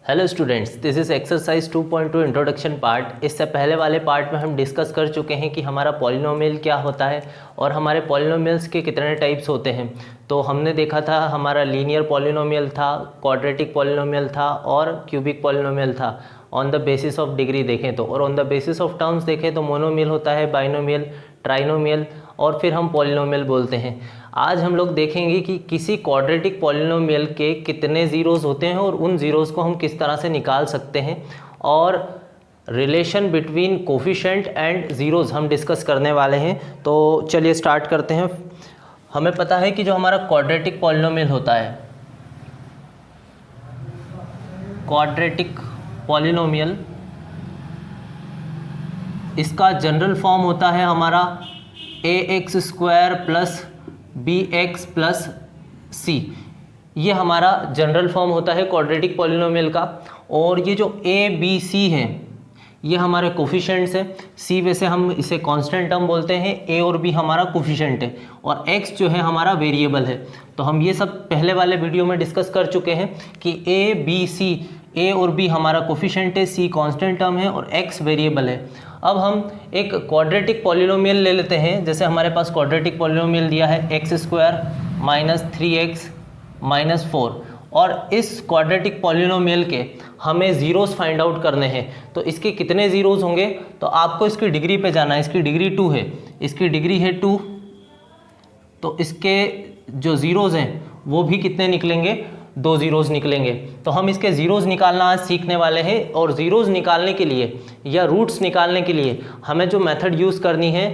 Hello students, this is exercise 2.2 introduction part. इससे पहले वाले पार्ट में हम डिस्कस कर चुके हैं कि हमारा पॉलिनोमियल क्या होता है और हमारे पॉलिनोमियल्स के कितने टाइप्स होते हैं। तो हमने देखा था हमारा लीनियर पॉलिनोमियल था, क्वाड्रेटिक पॉलिनोमियल था और क्यूबिक पॉलिनोमियल था on the basis of degree देखें तो, और on the basis of terms देखें तो मोनोमियल होता है, बाइनोमियल, ट्राइनोमियल और फिर हम पॉलिनोमियल बोलते हैं। आज हम लोग देखेंगे कि किसी क्वाड्रेटिक पॉलिनोमियल के कितने ज़ीरोज़ होते हैं और उन ज़ीरोज़ को हम किस तरह से निकाल सकते हैं, और relation between coefficient and zeros हम डिस्कस करने वाले हैं। तो चलिए स्टार्ट करते हैं। हमें पता है कि जो हमारा क्वाड्रेटिक पॉलिनोमियल होता है, क्वाड्रेटिक पॉलिनोमियल, इसका जनरल फॉर्म होता है हमारा ax square plus bx plus c। ये हमारा जनरल फॉर्म होता है क्वाड्रेटिक पॉलिनोमियल का। और ये जो a b c है ये हमारे कोफिशिएंट्स हैं। c वैसे हम इसे कांस्टेंट टर्म बोलते हैं, a और b हमारा कोफिशिएंट है और x जो है हमारा वेरिएबल है। तो हम ये सब पहले वाले वीडियो में डिस्कस कर चुके हैं कि a b c, a और b हमारा कोफिशिएंट है, c कांस्टेंट टर्म है और x वेरिएबल है। अब हम एक क्वाड्रेटिक पॉलिनोमियल ले लेते हैं। जैसे हमारे पास क्वाड्रेटिक पॉलिनोमियल दिया है x square minus 3x minus 4, और इस क्वाड्रेटिक पॉलिनोमियल के हमें ज़ीरोज़ फाइंड आउट करने हैं। तो इसके कितने ज़ीरोज़ होंगे, तो आपको इसकी डिग्री पे जाना है। इसकी डिग्री 2 है, इसकी डिग्री है 2, तो इसके जो ज़ीरोज़ हैं वो भी कितने निकलेंगे, 2 ज़ीरोज़ निकलेंगे। तो हम इसके ज़ीरोज़ निकालना आज सीखने वाले हैं। और ज़ीरोज़ निकालने के लिए या रूट्स निकालने के लिए हमें जो मेथड यूज़ करनी है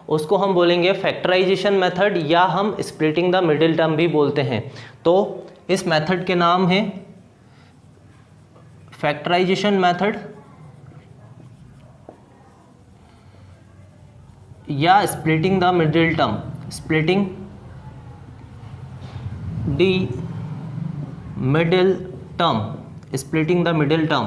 उसको हम बोलेंगे फैक्टराइजेशन मेथड, या हम स्प्लिटिंग द मिडिल टर्म भी बोलते हैं। तो इस मेथड के नाम है फैक्टराइजेशन मेथड या splitting the middle term, splitting the middle term, splitting the middle term.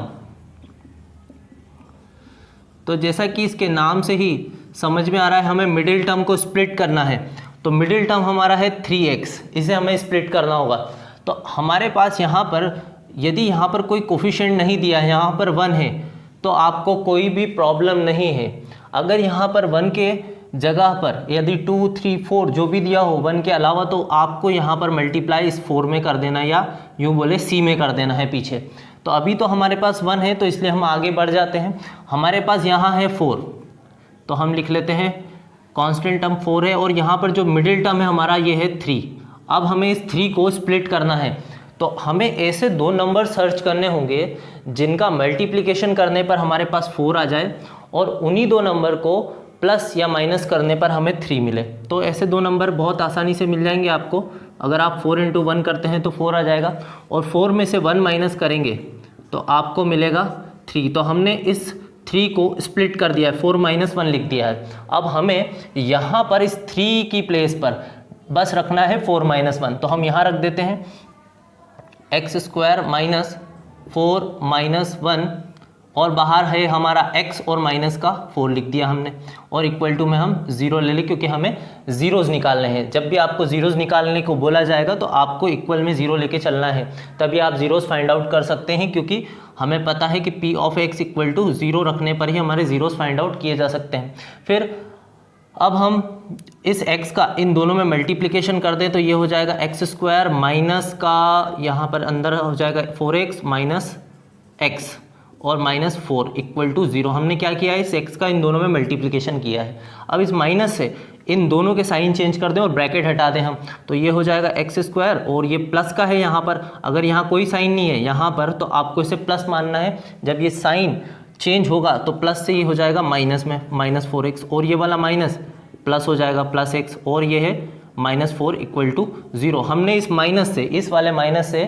तो जैसा कि इसके नाम से ही समझ में आ रहा है हमें मिडिल टर्म को स्प्लिट करना है। तो मिडिल टर्म हमारा है 3x, इसे हमें स्प्लिट करना होगा। तो हमारे पास यहाँ पर यदि यहाँ पर कोई कोफिशिएंट नहीं दिया है, यहाँ पर 1 है, तो आपको कोई भी प्रॉब्लम नहीं है। अगर यहाँ पर 1 के जगह पर यदि 2, 3, 4 जो भी दिया हो 1 के अलावा, तो आपको यहाँ पर मल्टीप्लाई इस 4 में कर देना, या यूँ बोले c में कर देना है पीछे। तो अभी तो हमारे पास 1 है, तो इसलिए हम आगे बढ़ जाते हैं। हमारे पास यहाँ है 4, तो हम लिख लेते हैं कांस्टेंट टर्म 4 है, और यहाँ पर जो मिडिल टर्म है हमारा ये है 3। अब हमें इस 3 को स्प्लिट करना है। तो हमें ऐसे 2 नंबर सर्च करने होंगे जिनका मल्टीप्लिकेशन करने पर हमारे पास 4 आ जाए और उन्हीं 2 नंबर को प्लस या माइनस करने पर हमें 3 मिले। तो ऐसे 2 नंबर बहुत आसानी से मिल जाएंगे आपको। अगर आप 4 × 1 करते हैं तो 4 आ जाएगा, और 4 में से 1 माइनस करेंगे तो आपको मिलेगा 3। तो हमने इस 3 को स्प्लिट कर दिया है, 4 - 1 लिख दिया है। अब हमें यहाँ पर इस 3 की प्लेस पर बस रखना है 4 - 1। तो हम यहाँ रख देते हैं एक्स स्क्वायर माइनस 4 - 1, और बाहर है हमारा x और माइनस का 4 लिख दिया हमने, और इक्वल टू में हम 0 ले लें क्योंकि हमें ज़ीरोज़ निकालने हैं। जब भी आपको ज़ीरोज़ निकालने को बोला जाएगा तो आपको इक्वल में 0 लेके चलना है, तभी आप ज़ीरोज़ फाइंड आउट कर सकते हैं। क्योंकि हमें पता है कि p of x equal to 0 रखने पर ही हमारे ज़ीरोज़ फाइंड आउट किए जा सकते हैं। फिर अब हम इस x का इन दोनों में मल्टीप्लिकेशन कर दें तो ये हो जाएगा एक्स स्क्वायर माइनस का यहाँ पर अंदर हो जाएगा 4x माइनस x और माइनस 4 इक्वल टू 0। हमने क्या किया है, इस x का इन दोनों में मल्टीप्लिकेशन किया है। अब इस माइनस से इन दोनों के साइन चेंज कर दें और ब्रैकेट हटा दें हम, तो ये हो जाएगा एक्स स्क्वायर, और ये प्लस का है यहाँ पर। अगर यहाँ कोई साइन नहीं है यहाँ पर तो आपको इसे प्लस मानना है। जब ये साइन चेंज होगा तो प्लस से ये हो जाएगा माइनस में -4x, और ये वाला माइनस प्लस हो जाएगा +x, और ये है -4 इक्वल टू 0। हमने इस माइनस से, इस वाले माइनस से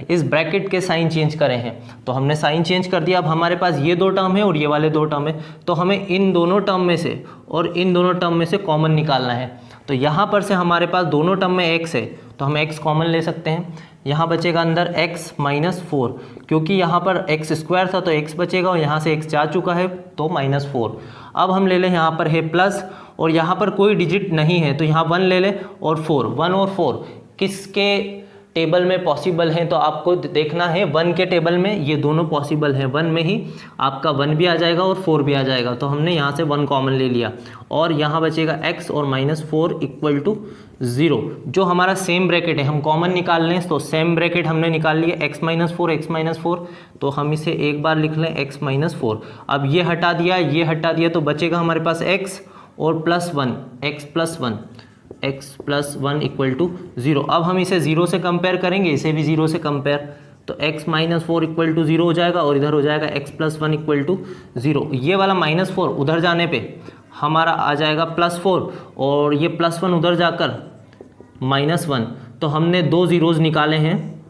इस ब्रैकेट के साइन चेंज करे हैं, तो हमने साइन चेंज कर दिया। अब हमारे पास ये 2 टर्म है और ये वाले 2 टर्म है, तो हमें इन दोनों टर्म में से और इन दोनों टर्म में से कॉमन निकालना है। तो यहाँ पर से हमारे पास दोनों टर्म में x है, तो हम x कॉमन ले सकते हैं। यहाँ बचेगा अंदर x - 4, क्योंकि यहाँ पर x स्क्वायर था तो x बचेगा, और यहाँ से x जा चुका है तो -4। अब हम ले लें, यहाँ पर है प्लस और यहाँ पर कोई डिजिट नहीं है तो यहाँ 1 ले लें, और 4, 1 और 4 किसके टेबल में पॉसिबल हैं तो आपको देखना है 1 के टेबल में ये दोनों पॉसिबल हैं, 1 में ही आपका 1 भी आ जाएगा और 4 भी आ जाएगा, तो हमने यहाँ से 1 कॉमन ले लिया और यहाँ बचेगा x और -4 इक्वल टू 0। जो हमारा सेम ब्रैकेट है हम कॉमन निकाल लें, तो सेम ब्रैकेट हमने निकाल लिया x -4, तो हम इसे एक बार लिख लें x -4। अब ये हटा दिया तो बचेगा हमारे पास x और +1, x प्लस 1 इक्वल टू 0। अब हम इसे 0 से कंपेयर करेंगे, इसे भी 0 से कंपेयर, तो x -4 इक्वल टू 0 हो जाएगा और इधर हो जाएगा x + 1 इक्वल टू 0। ये वाला -4 उधर जाने पे हमारा आ जाएगा +4 और ये +1 उधर जाकर -1। तो हमने 2 ज़ीरोज़ निकाले हैं,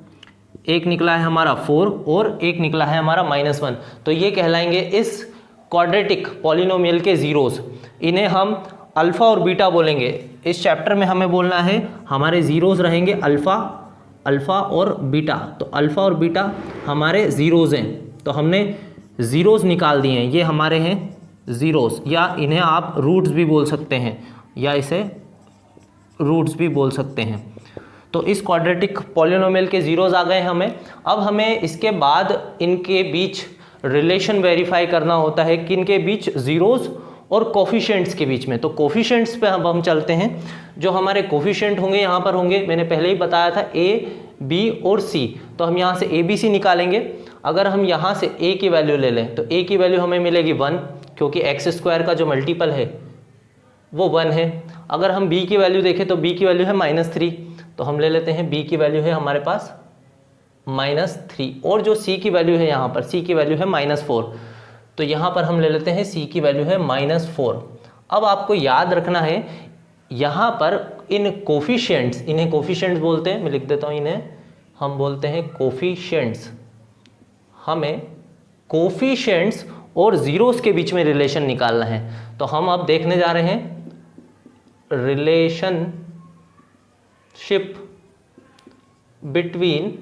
एक निकला है हमारा 4 और एक निकला है हमारा -1। तो ये कहलाएंगे इस क्वाड्रेटिक पॉलिनोमियल के ज़ीरोज़। इन्हें हम अल्फ़ा और बीटा बोलेंगे। इस चैप्टर में हमें बोलना है हमारे ज़ीरोज़ रहेंगे अल्फ़ा और बीटा। तो अल्फ़ा और बीटा हमारे ज़ीरोज़ हैं, तो हमने ज़ीरोज़ निकाल दिए हैं, ये हमारे हैं ज़ीरोज़, या इन्हें आप रूट्स भी बोल सकते हैं, या इसे रूट्स भी बोल सकते हैं। तो इस क्वाड्रेटिक पॉलिनोमियल के ज़ीरोज़ आ गए हमें। अब हमें इसके बाद इनके बीच रिलेशन वेरीफाई करना होता है कि इनके बीच ज़ीरोज़ और कोफिशिएंट्स के बीच में। तो कोफिशिएंट्स पे अब हम चलते हैं। जो हमारे कोफिशिएंट होंगे यहाँ पर होंगे, मैंने पहले ही बताया था a, b और c। तो हम यहाँ से a, b, c निकालेंगे। अगर हम यहाँ से a की वैल्यू ले लें तो a की वैल्यू हमें मिलेगी 1, क्योंकि x² का जो मल्टीपल है वो 1 है। अगर हम b की वैल्यू देखें तो b की वैल्यू है -3, तो हम ले लेते हैं b की वैल्यू है हमारे पास -3। और जो c की वैल्यू है यहाँ पर, c की वैल्यू है -4, तो यहाँ पर हम ले लेते हैं c की वैल्यू है -4। अब आपको याद रखना है यहाँ पर इन कोफिशिएंट्स, इन्हें कोफिशिएंट्स बोलते हैं, मैं लिख देता हूँ, इन्हें हम बोलते हैं कोफिशिएंट्स। हमें कोफिशिएंट्स और ज़ीरोज़ के बीच में रिलेशन निकालना है। तो हम अब देखने जा रहे हैं relationship between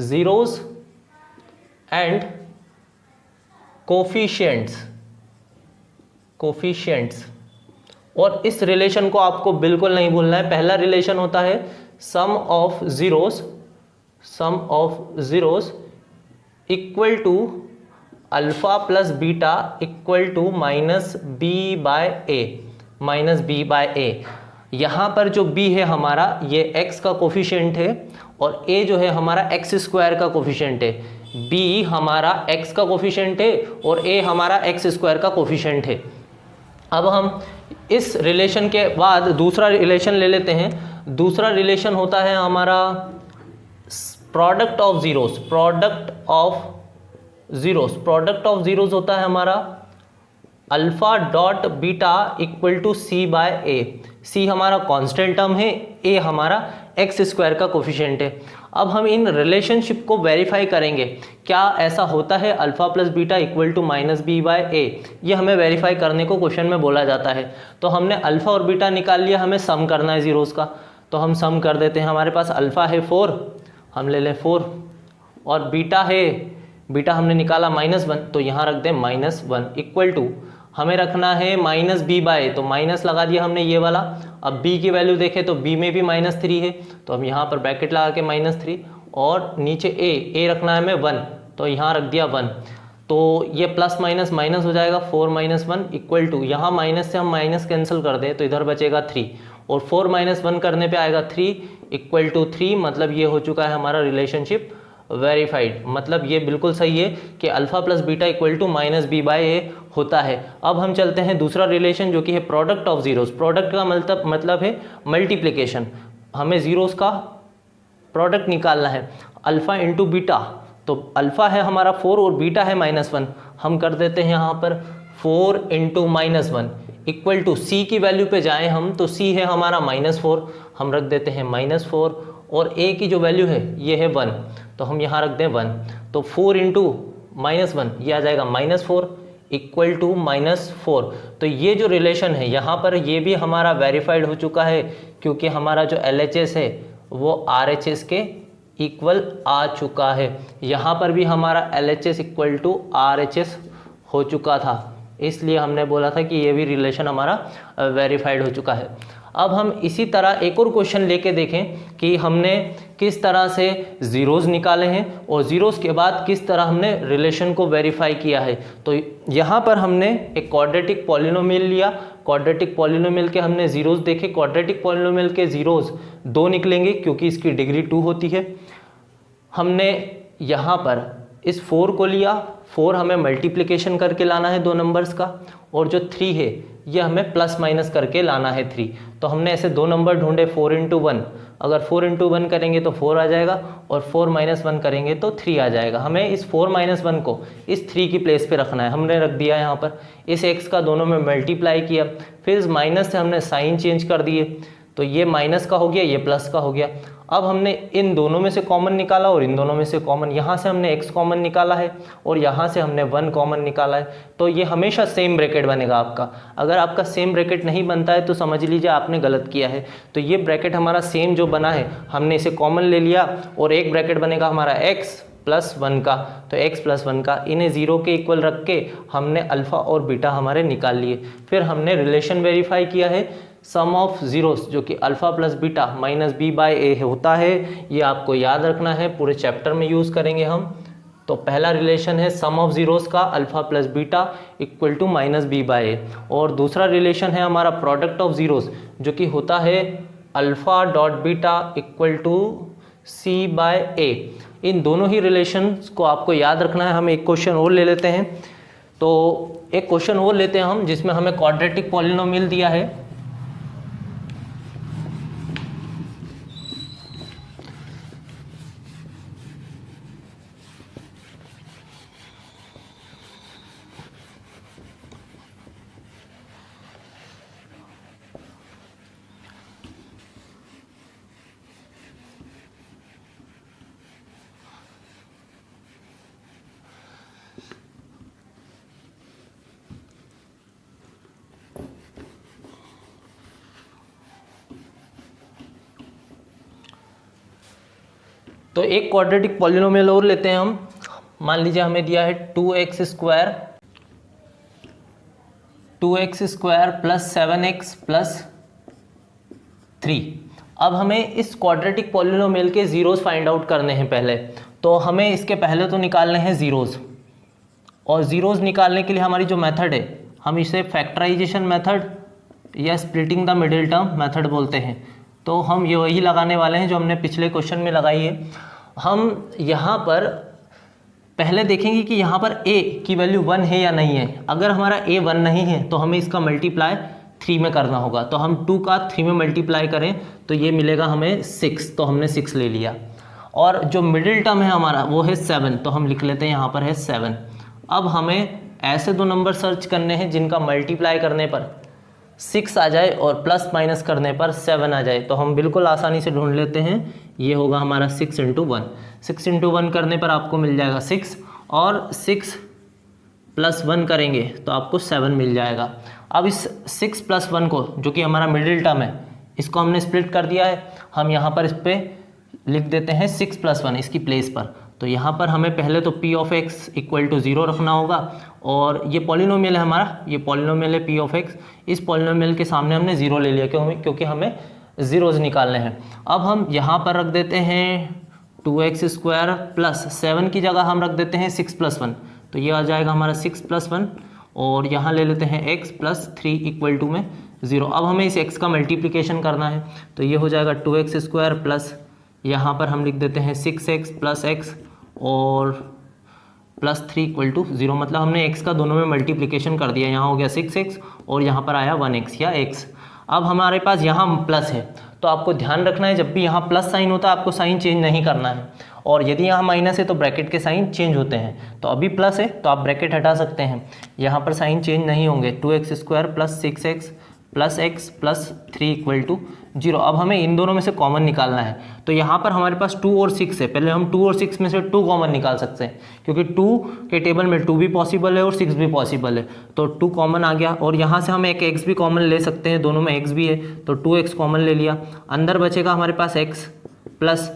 zeros and coefficients. और इस रिलेशन को आपको बिल्कुल नहीं भूलना है। पहला रिलेशन होता है sum of zeros equal to alpha plus beta equal to -b/a। यहाँ पर जो b है हमारा, ये x का कोफिशिएंट है, और a जो है हमारा x² का कोफिशिएंट है। b हमारा x का कोफिशिएंट है और a हमारा x² का कोफिशिएंट है। अब हम इस रिलेशन के बाद दूसरा रिलेशन ले लेते हैं। दूसरा रिलेशन होता है हमारा प्रोडक्ट ऑफ ज़ीरोज़ होता है हमारा alpha dot beta equal to c/a। c हमारा कांस्टेंट टर्म है, a हमारा x² का कोफिशिएंट है। अब हम इन रिलेशनशिप को वेरीफाई करेंगे, क्या ऐसा होता है alpha plus beta equal to -b/a। ये हमें वेरीफाई करने को क्वेश्चन में बोला जाता है। तो हमने अल्फ़ा और बीटा निकाल लिया, हमें सम करना है ज़ीरोज़ का, तो हम सम कर देते हैं। हमारे पास अल्फ़ा है 4, हम ले लें 4, और बीटा हमने निकाला -1, तो यहाँ रख दें -1 इक्वल टू, हमें रखना है -b/a, तो माइनस लगा दिया हमने ये वाला। अब b की वैल्यू देखें तो b में भी -3 है, तो हम यहाँ पर ब्रैकेट लगा के -3, और नीचे a रखना है हमें 1, तो यहाँ रख दिया 1। तो ये प्लस माइनस माइनस हो जाएगा, 4 - 1 इक्वल टू, यहाँ माइनस से हम माइनस कैंसिल कर दें तो इधर बचेगा 3, और 4 - 1 करने पे आएगा 3 इक्वल टू 3। मतलब ये हो चुका है हमारा रिलेशनशिप वेरीफाइड। मतलब ये बिल्कुल सही है कि alpha plus beta equal to -b/a होता है। अब हम चलते हैं दूसरा रिलेशन, जो कि है प्रोडक्ट ऑफ ज़ीरोज़। प्रोडक्ट का मतलब है मल्टीप्लिकेशन। हमें ज़ीरोज़ का प्रोडक्ट निकालना है, अल्फ़ा इंटू बीटा। तो अल्फ़ा है हमारा 4 और बीटा है -1। हम कर देते हैं यहाँ पर 4 × -1 इक्वल टू, सी की वैल्यू पे जाएं हम, तो सी है हमारा -4, हम रख देते हैं -4, और a की जो वैल्यू है ये है 1, तो हम यहाँ रख दें 1। तो 4 × -1 ये आ जाएगा -4 इक्वल टू -4। तो ये जो रिलेशन है यहाँ पर, ये भी हमारा वेरीफाइड हो चुका है, क्योंकि हमारा जो LHS है वो RHS के इक्वल आ चुका है। यहाँ पर भी हमारा LHS इक्वल टू RHS हो चुका था, इसलिए हमने बोला था कि ये भी रिलेशन हमारा वेरीफाइड हो चुका है। अब हम इसी तरह एक और क्वेश्चन लेके देखें कि हमने किस तरह से ज़ीरोज़ निकाले हैं और ज़ीरोज़ के बाद किस तरह हमने रिलेशन को वेरीफाई किया है। तो यहाँ पर हमने एक क्वाड्रेटिक पॉलिनोमियल लिया, क्वाड्रेटिक पॉलिनोमियल के हमने ज़ीरोज़ देखे, क्वाड्रेटिक पॉलिनोमियल के ज़ीरोज़ 2 निकलेंगे क्योंकि इसकी डिग्री 2 होती है। हमने यहाँ पर इस 4 को लिया, 4 हमें मल्टीप्लिकेशन करके लाना है 2 नंबर्स का, और जो 3 है ये हमें प्लस माइनस करके लाना है 3। तो हमने ऐसे 2 नंबर ढूंढे 4 × 1, अगर 4 × 1 करेंगे तो 4 आ जाएगा और 4 - 1 करेंगे तो 3 आ जाएगा। हमें इस 4 - 1 को इस 3 की प्लेस पे रखना है, हमने रख दिया यहाँ पर। इस x का दोनों में मल्टीप्लाई किया, फिर इस माइनस से हमने साइन चेंज कर दिए, तो ये माइनस का हो गया, ये प्लस का हो गया। अब हमने इन दोनों में से कॉमन निकाला और इन दोनों में से कॉमन, यहाँ से हमने x कॉमन निकाला है और यहाँ से हमने 1 कॉमन निकाला है। तो ये हमेशा सेम ब्रैकेट बनेगा आपका। अगर आपका सेम ब्रैकेट नहीं बनता है तो समझ लीजिए आपने गलत किया है। तो ये ब्रैकेट हमारा सेम जो बना है, हमने इसे कॉमन ले लिया और एक ब्रैकेट बनेगा हमारा x + 1 का। तो x + 1 का, इन्हें 0 के इक्वल रख के हमने अल्फ़ा और बीटा हमारे निकाल लिए। फिर हमने रिलेशन वेरीफाई किया है, सम ऑफ ज़ीरोस जो कि अल्फ़ा + बीटा -b/a होता है। ये आपको याद रखना है, पूरे चैप्टर में यूज़ करेंगे हम। तो पहला रिलेशन है सम ऑफ ज़ीरोस का अल्फ़ा + बीटा = -b/a, और दूसरा रिलेशन है हमारा प्रोडक्ट ऑफ ज़ीरोस जो कि होता है अल्फ़ा.बीटा = c/a। इन दोनों ही रिलेशंस को आपको याद रखना है। हम एक क्वेश्चन और ले लेते हैं। तो एक क्वेश्चन और लेते हैं हम जिसमें हमें क्वाड्रेटिक पॉलिनोमियल दिया है। तो एक क्वाड्रेटिक पॉलिनोमियल और लेते हैं हम। मान लीजिए हमें दिया है 2x² + 7x + 3। अब हमें इस क्वाड्रेटिक पॉलिनोमियल के ज़ीरोज़ फाइंड आउट करने हैं पहले। तो हमें इसके पहले तो निकालने हैं ज़ीरोज़, और ज़ीरोज़ निकालने के लिए हमारी जो मेथड है, हम इसे फैक्टराइजेशन मेथड या splitting the middle term method बोलते हैं। तो हम ये वही लगाने वाले हैं जो हमने पिछले क्वेश्चन में लगाई है। हम यहाँ पर पहले देखेंगे कि यहाँ पर a की वैल्यू 1 है या नहीं है। अगर हमारा a 1 नहीं है तो हमें इसका मल्टीप्लाई 3 में करना होगा। तो हम 2 का 3 में मल्टीप्लाई करें तो ये मिलेगा हमें 6, तो हमने 6 ले लिया। और जो मिडिल टर्म है हमारा वो है 7, तो हम लिख लेते हैं यहाँ पर है 7। अब हमें ऐसे 2 नंबर सर्च करने हैं जिनका मल्टीप्लाई करने पर 6 आ जाए और प्लस माइनस करने पर 7 आ जाए। तो हम बिल्कुल आसानी से ढूंढ लेते हैं, ये होगा हमारा 6 × 1। 6 × 1 करने पर आपको मिल जाएगा 6, और 6 + 1 करेंगे तो आपको 7 मिल जाएगा। अब इस 6 + 1 को, जो कि हमारा मिडिल टर्म है, इसको हमने स्प्लिट कर दिया है। हम यहाँ पर इस पर लिख देते हैं 6 + 1 इसकी प्लेस पर। तो यहाँ पर हमें पहले तो p(x) = 0 रखना होगा, और ये पॉलिनोमियल है हमारा, ये पॉलिनोमियल है p(x). इस पॉलिनोमियल के सामने हमने 0 ले लिया क्योंकि हमें ज़ीरोज़ निकालने हैं। अब हम यहाँ पर रख देते हैं 2x² + 7 की जगह हम रख देते हैं 6 + 1, तो ये आ जाएगा हमारा 6 + 1, और यहाँ ले लेते हैं x + 3 = 0। अब हमें इस x का मल्टीप्लिकेशन करना है, तो ये हो जाएगा 2x² प्लस यहाँ पर हम लिख देते हैं 6x + x और +3 = 0। मतलब हमने x का दोनों में मल्टीप्लिकेशन कर दिया। यहाँ हो गया 6x और यहाँ पर आया 1x या x। अब हमारे पास यहाँ प्लस है, तो आपको ध्यान रखना है जब भी यहाँ प्लस साइन होता है आपको साइन चेंज नहीं करना है, और यदि यहाँ माइनस है तो ब्रैकेट के साइन चेंज होते हैं। तो अभी प्लस है तो आप ब्रैकेट हटा सकते हैं, यहाँ पर साइन चेंज नहीं होंगे। 2x² + 6x + x + 3 = 0। अब हमें इन दोनों में से कॉमन निकालना है। तो यहाँ पर हमारे पास 2 और 6 है, पहले हम 2 और 6 में से 2 कॉमन निकाल सकते हैं, क्योंकि 2 के टेबल में 2 भी पॉसिबल है और 6 भी पॉसिबल है। तो 2 कॉमन आ गया, और यहाँ से हम एक x भी कॉमन ले सकते हैं, दोनों में x भी है, तो 2x कॉमन ले लिया। अंदर बचेगा हमारे पास x प्लस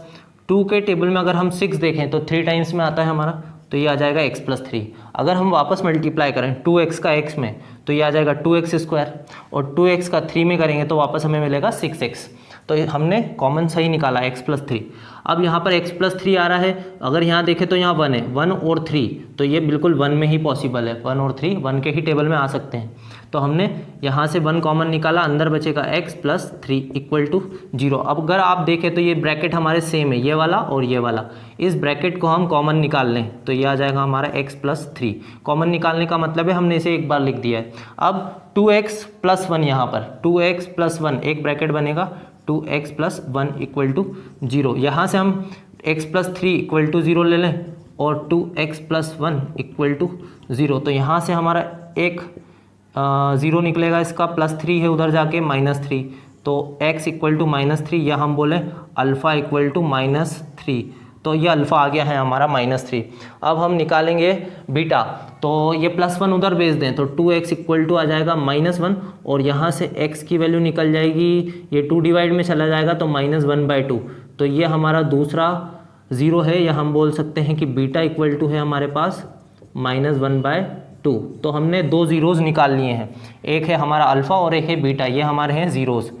2 के टेबल में अगर हम 6 देखें तो 3 टाइम्स में आता है हमारा, तो ये आ जाएगा x प्लस 3। अगर हम वापस मल्टीप्लाई करें 2x का x में तो ये आ जाएगा 2x स्क्वायर, और 2x का 3 में करेंगे तो वापस हमें मिलेगा 6x। तो हमने कॉमन सही निकाला x प्लस 3। अब यहाँ पर x प्लस 3 आ रहा है, अगर यहाँ देखें तो यहाँ 1 है, 1 और 3, तो ये बिल्कुल 1 में ही पॉसिबल है, 1 और 3 1 के ही टेबल में आ सकते हैं। तो हमने यहाँ से 1 कॉमन निकाला, अंदर बचेगा x प्लस 3 इक्वल टू 0। अब अगर आप देखें तो ये ब्रैकेट हमारे सेम है, ये वाला और ये वाला, इस ब्रैकेट को हम कॉमन निकाल लें तो ये आ जाएगा हमारा x प्लस 3। कॉमन निकालने का मतलब है हमने इसे एक बार लिख दिया है। अब 2x प्लस 1, यहाँ पर 2x प्लस 1 एक ब्रैकेट बनेगा, 2x प्लस 1 इक्वल टू 0। यहाँ से हम x प्लस 3 इक्वल टू 0 ले लें और 2x प्लस 1 इक्वल टू 0। तो यहाँ से हमारा एक 0 निकलेगा, इसका प्लस 3 है उधर जाके -3, तो x इक्वल टू -3 या हम बोलें अल्फ़ा इक्वल टू -3, तो ये अल्फ़ा आ गया है हमारा -3। अब हम निकालेंगे बीटा, तो ये +1 उधर भेज दें तो 2x इक्वल टू आ जाएगा -1, और यहाँ से x की वैल्यू निकल जाएगी, ये 2 डिवाइड में चला जाएगा तो -1/2। तो ये हमारा दूसरा 0 है, या हम बोल सकते हैं कि बीटा इक्वल टू है हमारे पास -1/2। तो हमने 2 ज़ीरोज़ निकाल लिए हैं, एक है हमारा अल्फ़ा और एक है बीटा, ये हमारे हैं ज़ीरोज़।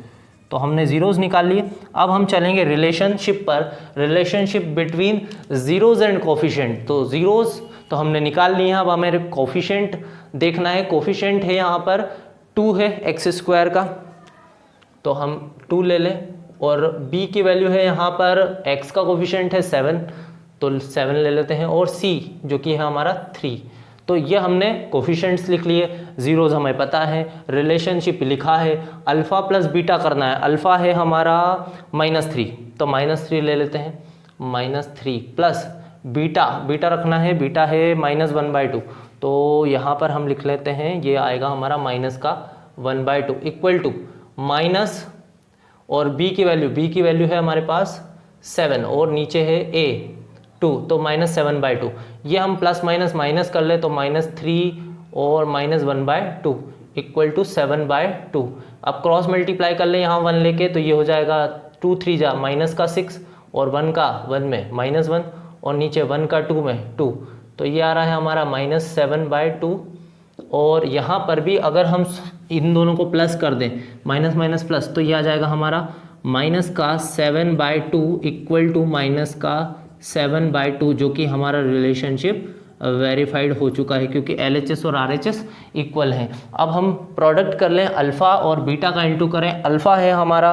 तो हमने ज़ीरोज़ निकाल लिए। अब हम चलेंगे रिलेशनशिप पर, relationship between zeros and coefficient. तो ज़ीरोज़ तो हमने निकाल लिए हैं, अब हमें कोफिशिएंट देखना है। कोफिशिएंट है यहाँ पर 2 है x स्क्वायर का, तो हम 2 ले लें, और b की वैल्यू है यहाँ पर x का कोफिशिएंट है 7, तो 7 ले लेते हैं, और c जो कि है हमारा 3। तो ये हमने कोफिशिएंट्स लिख लिए, ज़ीरोज़ हमें पता है, रिलेशनशिप लिखा है, अल्फ़ा प्लस बीटा करना है। अल्फ़ा है हमारा -3, तो -3 ले लेते हैं, -3 प्लस बीटा, बीटा रखना है, बीटा है -1/2, तो यहाँ पर हम लिख लेते हैं, ये आएगा हमारा -1/2 इक्वल टू माइनस, और b की वैल्यू है हमारे पास 7, और नीचे है a 2, तो -7/2। ये हम प्लस माइनस माइनस कर ले तो -3 और -1/2 इक्वल टू 7/2। अब क्रॉस मल्टीप्लाई कर ले यहाँ 1 लेके, तो ये हो जाएगा 2 3 जा माइनस का 6, और 1 का 1 में -1, और नीचे 1 का 2 में 2, तो ये आ रहा है हमारा -7/2। और यहाँ पर भी अगर हम इन दोनों को प्लस कर दें, माइनस माइनस प्लस, तो ये आ जाएगा हमारा माइनस का 7/2 इक्वल टू माइनस का 7/2, जो कि हमारा रिलेशनशिप वेरीफाइड हो चुका है, क्योंकि LHS और RHS इक्वल हैं। अब हम प्रोडक्ट कर लें, अल्फ़ा और बीटा का इंटू करें। अल्फ़ा है हमारा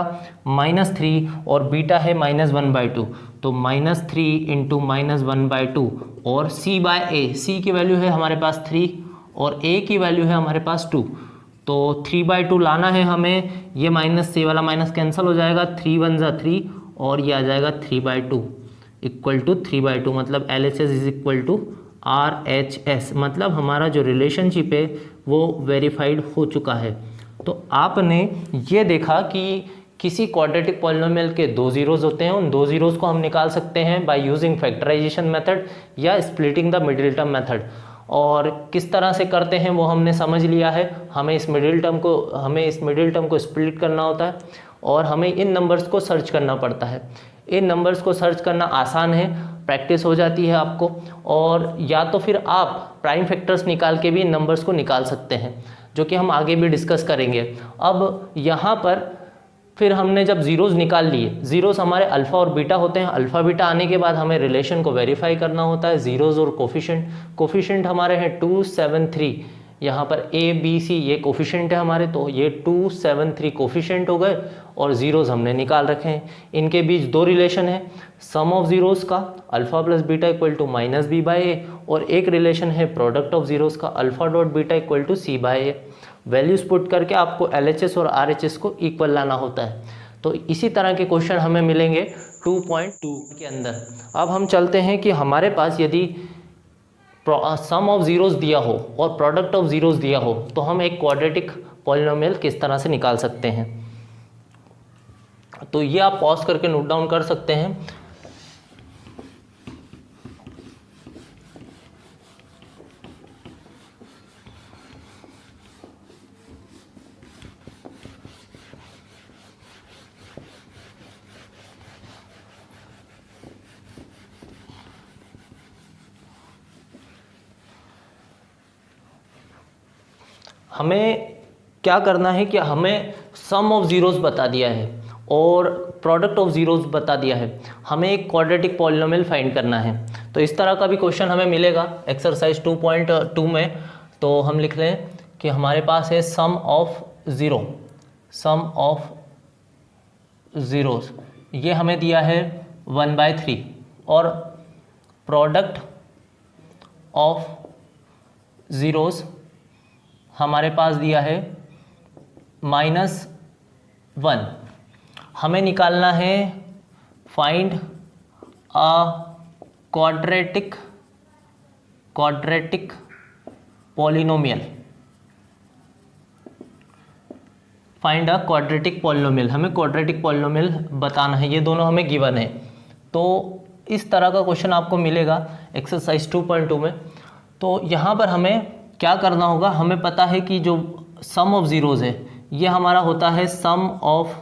-3 और बीटा है -1/2, तो -3 इंटू -1/2, और c की वैल्यू है हमारे पास 3 और a की वैल्यू है हमारे पास 2, तो 3/2 लाना है हमें। ये माइनस से वाला माइनस कैंसिल हो जाएगा, 3 1 जा 3, और ये आ जाएगा 3/2 इक्वल टू 3/2, मतलब LHS is equal to RHS, मतलब हमारा जो रिलेशनशिप है वो वेरीफाइड हो चुका है। तो आपने ये देखा कि किसी क्वाड्रेटिक पॉलिनोमियल के 2 ज़ीरोज़ होते हैं, उन 2 ज़ीरोज़ को हम निकाल सकते हैं बाय यूजिंग फैक्टराइजेशन मेथड या splitting the middle term method. और किस तरह से करते हैं वो हमने समझ लिया है। हमें इस मिडिल टर्म को स्प्लिट करना होता है, और हमें इन नंबर्स को सर्च करना पड़ता है। इन नंबर्स को सर्च करना आसान है, प्रैक्टिस हो जाती है आपको, और या तो फिर आप प्राइम फैक्टर्स निकाल के भी इन नंबर्स को निकाल सकते हैं, जो कि हम आगे भी डिस्कस करेंगे। अब यहाँ पर फिर हमने जब ज़ीरोज़ निकाल लिए, ज़ीरोज़ हमारे अल्फ़ा और बीटा होते हैं। अल्फ़ा बीटा आने के बाद हमें रिलेशन को वेरीफाई करना होता है, ज़ीरोज़ और कोफिशिएंट हमारे हैं 2 7 3, यहाँ पर A B C ये कोफिशिएंट है हमारे, तो ये 2 7 3 कोफिशिएंट हो गए, और ज़ीरोज़ हमने निकाल रखे हैं। इनके बीच 2 रिलेशन है, सम ऑफ ज़ीरोज़ का alpha plus beta equal to -b/a, और एक रिलेशन है प्रोडक्ट ऑफ ज़ीरोज़ का alpha dot beta equal to c/a। Values put करके आपको LHS और RHS को इक्वल लाना होता है। तो इसी तरह के क्वेश्चन हमें मिलेंगे 2.2 के अंदर। अब हम चलते हैं कि हमारे पास यदि सम ऑफ ज़ीरोज़ दिया हो और प्रोडक्ट ऑफ ज़ीरोज़ दिया हो, तो हम एक क्वाड्रेटिक पॉलिनोमियल किस तरह से निकाल सकते हैं। तो ये आप पॉज करके नोट डाउन कर सकते हैं। हमें क्या करना है कि हमें सम ऑफ ज़ीरोज़ बता दिया है और प्रोडक्ट ऑफ ज़ीरोज़ बता दिया है, हमें एक क्वाड्रेटिक पॉलिनोमियल फाइंड करना है। तो इस तरह का भी क्वेश्चन हमें मिलेगा एक्सरसाइज 2.2 में। तो हम लिख लें कि हमारे पास है सम ऑफ ज़ीरोज़, ये हमें दिया है 1/3 और प्रोडक्ट ऑफ ज़ीरोज़ हमारे पास दिया है -1। हमें निकालना है find a quadratic polynomial, find a quadratic polynomial, हमें क्वाड्रेटिक पॉलिनोमियल बताना है। ये दोनों हमें गिवन है। तो इस तरह का क्वेश्चन आपको मिलेगा एक्सरसाइज 2.2 में। तो यहाँ पर हमें क्या करना होगा, हमें पता है कि जो सम ऑफ ज़ीरोज़ है ये हमारा होता है सम ऑफ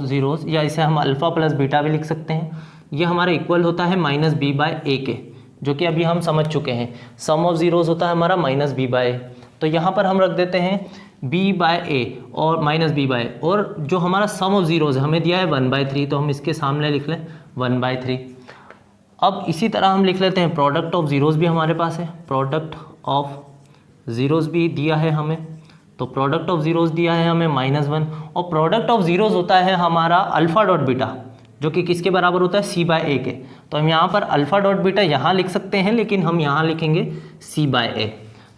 ज़ीरोज़, या इसे हम अल्फ़ा प्लस बीटा भी लिख सकते हैं। ये हमारा इक्वल होता है -b/a के, जो कि अभी हम समझ चुके हैं। सम ऑफ ज़ीरोज़ होता है हमारा -b/a। तो यहाँ पर हम रख देते हैं b/a और -b/a, और जो हमारा सम ऑफ ज़ीरोज़ है हमें दिया है 1/3, तो हम इसके सामने लिख लें 1/3। अब इसी तरह हम लिख लेते हैं प्रोडक्ट ऑफ ज़ीरोज़ भी हमारे पास है, प्रोडक्ट ऑफ ज़ीरोज़ भी दिया है हमें। तो प्रोडक्ट ऑफ ज़ीरोज़ दिया है हमें -1, और प्रोडक्ट ऑफ ज़ीरोज़ होता है हमारा अल्फ़ा डॉट बीटा, जो कि किसके बराबर होता है c/a के। तो हम यहाँ पर अल्फ़ा डॉट बीटा यहाँ लिख सकते हैं, लेकिन हम यहाँ लिखेंगे c/a।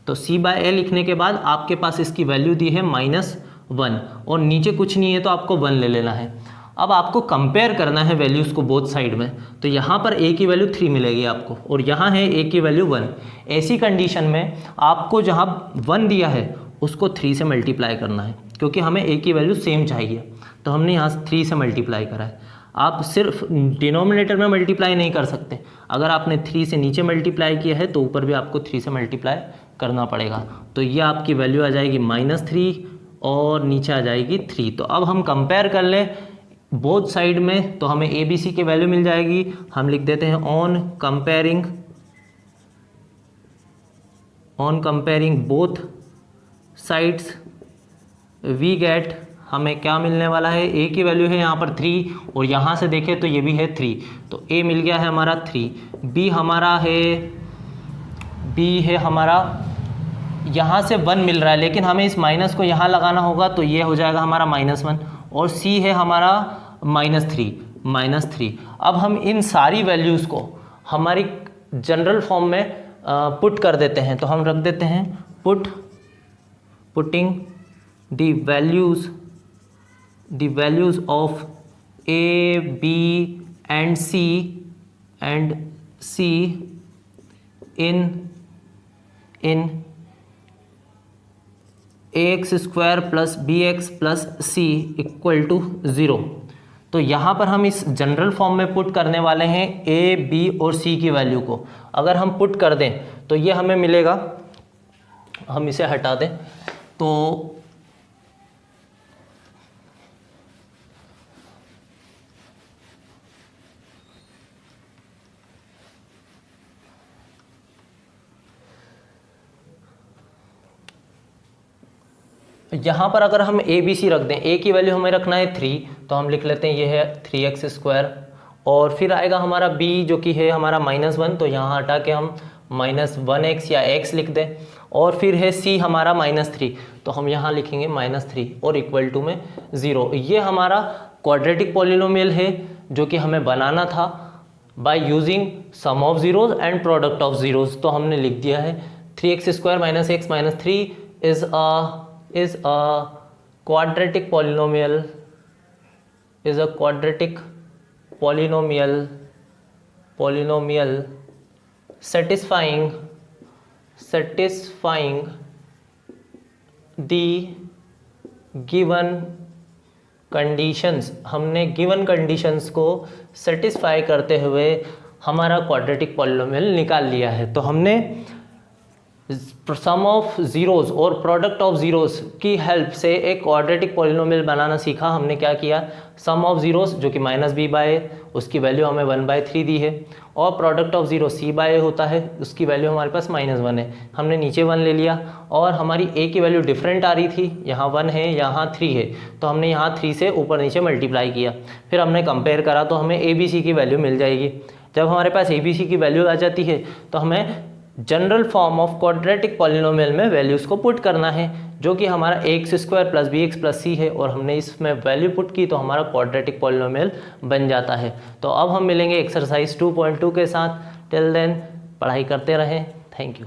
तो c/a लिखने के बाद आपके पास इसकी वैल्यू दी है -1, और नीचे कुछ नहीं है तो आपको 1 ले लेना है। अब आपको कंपेयर करना है वैल्यूज़ को बोथ साइड में। तो यहाँ पर a की वैल्यू 3 मिलेगी आपको, और यहाँ है a की वैल्यू 1। ऐसी कंडीशन में आपको जहाँ 1 दिया है उसको 3 से मल्टीप्लाई करना है, क्योंकि हमें a की वैल्यू सेम चाहिए। तो हमने यहाँ 3 से मल्टीप्लाई करा है। आप सिर्फ डिनोमिनेटर में मल्टीप्लाई नहीं कर सकते, अगर आपने 3 से नीचे मल्टीप्लाई किया है तो ऊपर भी आपको 3 से मल्टीप्लाई करना पड़ेगा। तो ये आपकी वैल्यू आ जाएगी -3 और नीचे आ जाएगी 3। तो अब हम कंपेयर कर लें बोथ साइड में, तो हमें ए बी सी की वैल्यू मिल जाएगी। हम लिख देते हैं on comparing both sides we get, हमें क्या मिलने वाला है, ए की वैल्यू है यहाँ पर 3, और यहाँ से देखें तो ये भी है 3, तो ए मिल गया है हमारा 3। बी है हमारा यहाँ से 1 मिल रहा है, लेकिन हमें इस माइनस को यहाँ लगाना होगा, तो ये हो जाएगा हमारा -1, और सी है हमारा -3। अब हम इन सारी वैल्यूज़ को हमारी जनरल फॉर्म में पुट कर देते हैं। तो हम रख देते हैं putting the values of a b and c in ax² + bx + c = 0। तो यहाँ पर हम इस जनरल फॉर्म में पुट करने वाले हैं a, b और c की वैल्यू को। अगर हम पुट कर दें तो ये हमें मिलेगा, हम इसे हटा दें तो यहाँ पर अगर हम a b c रख दें, a की वैल्यू हमें रखना है 3, तो हम लिख लेते हैं ये है 3x², और फिर आएगा हमारा b जो कि है हमारा -1, तो यहाँ हटा के हम -1x या x लिख दें, और फिर है c हमारा -3, तो हम यहाँ लिखेंगे -3 और इक्वल टू में 0। ये हमारा क्वाड्रेटिक पॉलिनोमियल है जो कि हमें बनाना था by using sum of zeros and product of zeros. तो हमने लिख दिया है 3x² - x - 3 is a quadratic polynomial satisfying the given conditions। हमने given conditions को satisfy करते हुए हमारा क्वाड्रेटिक पॉलिनोमियल निकाल लिया है। तो हमने सम ऑफ ज़ीरोज़ और प्रोडक्ट ऑफ ज़ीरोज़ की हेल्प से एक क्वाड्रेटिक पॉलिनोमियल बनाना सीखा। हमने क्या किया, सम ऑफ ज़ीरोज़ जो कि -b/a, उसकी वैल्यू हमें 1/3 दी है, और प्रोडक्ट ऑफ ज़ीरो c/a होता है, उसकी वैल्यू हमारे पास -1 है। हमने नीचे 1 ले लिया और हमारी a की वैल्यू डिफरेंट आ रही थी, यहाँ 1 है यहाँ 3 है, तो हमने यहाँ 3 से ऊपर नीचे मल्टीप्लाई किया, फिर हमने कंपेयर करा तो हमें ABC की वैल्यू मिल जाएगी। जब हमारे पास ABC की वैल्यू आ जाती है तो हमें general form of quadratic polynomial में वैल्यूज़ को पुट करना है, जो कि हमारा ax² + bx + c है, और हमने इसमें वैल्यू पुट की तो हमारा क्वाड्रेटिक पॉलिनोमियल बन जाता है। तो अब हम मिलेंगे एक्सरसाइज 2.2 के साथ। टिल देन पढ़ाई करते रहें। Thank you.